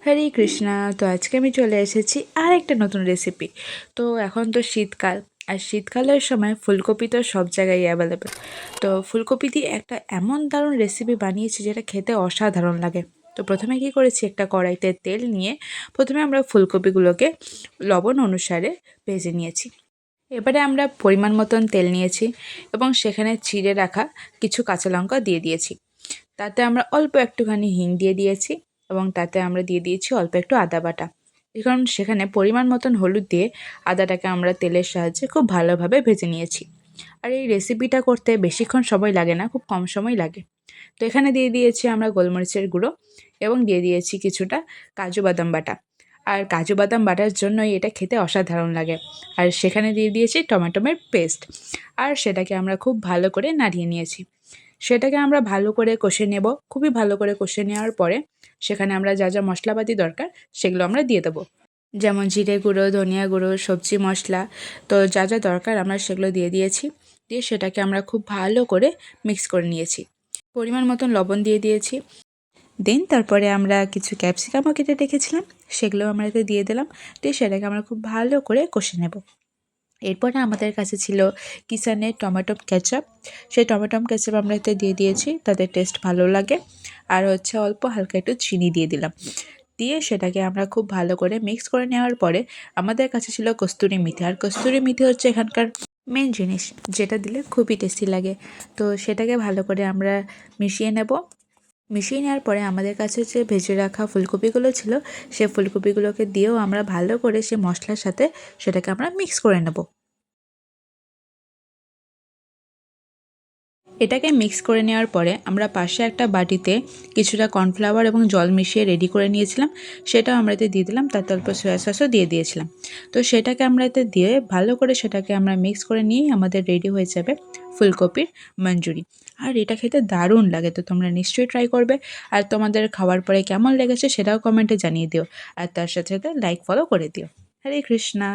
হরে কৃষ্ণা। তো আজকে আমি চলে এসেছি আর একটা নতুন রেসিপি। তো এখন তো শীতকাল, আর শীতকালের সময় ফুলকপি তো সব জায়গায় অ্যাভেলেবেল। তো ফুলকপি দিয়ে একটা এমন দারুণ রেসিপি বানিয়েছি যেটা খেতে অসাধারণ লাগে। তো প্রথমে কি করেছি, একটা কড়াইতে তেল নিয়ে প্রথমে আমরা ফুলকপিগুলোকে লবণ অনুসারে ভেজে নিয়েছি। এবারে আমরা পরিমাণ মতন তেল নিয়েছি এবং সেখানে চিড়ে রাখা কিছু কাঁচা লঙ্কা দিয়ে দিয়েছি। তাতে আমরা অল্প একটুখানি হিং দিয়ে দিয়েছি এবং তাতে আমরা দিয়ে দিয়েছি অল্প একটু আদা বাটা। কারণ সেখানে পরিমাণ মতন হলুদ দিয়ে আদাটাকে আমরা তেলের সাহায্যে খুব ভালোভাবে ভেজে নিয়েছি। আর এই রেসিপিটা করতে বেশিক্ষণ সময় লাগে না, খুব কম সময় লাগে। তো এখানে দিয়ে দিয়েছি আমরা গোলমরিচের গুঁড়ো এবং দিয়ে দিয়েছি কিছুটা কাজু বাদাম বাটা। আর কাজু বাদাম বাটার জন্যই এটা খেতে অসাধারণ লাগে। আর সেখানে দিয়ে দিয়েছি টমেটোমের পেস্ট। আর সেটাকে আমরা খুব ভালো করে নাড়িয়ে নিয়েছি। সেটাকে আমরা ভালো করে কষে নেব। খুবই ভালো করে কষে নেওয়ার পরে সেখানে আমরা যা যা মশলাপাতি দরকার সেগুলো আমরা দিয়ে দেবো। যেমন জিরে গুঁড়ো, ধনিয়া গুঁড়ো, সবজি মশলা, তো যা যা দরকার আমরা সেগুলো দিয়ে দিয়েছি। দিয়ে সেটাকে আমরা খুব ভালো করে মিক্স করে নিয়েছি। পরিমাণ মতন লবণ দিয়ে দিয়েছি। দেন তারপরে আমরা কিছু ক্যাপসিকামও কেটে রেখেছিলাম, সেগুলো আমরা এতে দিয়ে দিলাম। দিয়ে সেটাকে আমরা খুব ভালো করে কষে নেব। এরপরে আমাদের কাছে ছিল কিষানের টমেটো কেচাপ। সেই টমেটো কেচাপ আমরা এতে দিয়ে দিয়েছি, তাদের টেস্ট ভালো লাগে। আর হচ্ছে অল্প হালকা একটু চিনি দিয়ে দিলাম। দিয়ে সেটাকে আমরা খুব ভালো করে মিক্স করে নেওয়ার পরে আমাদের কাছে ছিল কস্তুরি মেথি। আর কস্তুরি মেথি হচ্ছে এখানকার মেন জিনিস, যেটা দিলে খুবই টেস্টি লাগে। তো সেটাকে ভালো করে আমরা মিশিয়ে নেব। মিশিয়ে নেওয়ার পরে আমাদের কাছে যে ভেজে রাখা ফুলকপিগুলো ছিল, সে ফুলকপিগুলোকে দিয়েও আমরা ভালো করে সে মশলার সাথে সেটাকে আমরা মিক্স করে নেব। এটাকে মিক্স করে নেওয়ার পরে আমরা পাশে একটা বাটিতে কিছুটা কর্নফ্লাওয়ার এবং জল মিশিয়ে রেডি করে নিয়েছিলাম, সেটাও আমরা এতে দিয়ে দিলাম। তাতে অল্প সয়া সসও দিয়ে দিয়েছিলাম। তো সেটাকে আমরা এতে দিয়ে ভালো করে সেটাকে আমরা মিক্স করে নিয়েই আমাদের রেডি হয়ে যাবে ফুলকপির মঞ্চুরি। আর এটা খেতে দারুণ লাগে। তো তোমরা নিশ্চয়ই ট্রাই করবে। আর তোমাদের খাওয়ার পরে কেমন লেগেছে সেটাও কমেন্টে জানিয়ে দিও। আর তার সাথে সাথে লাইক ফলো করে দিও। হরে কৃষ্ণা।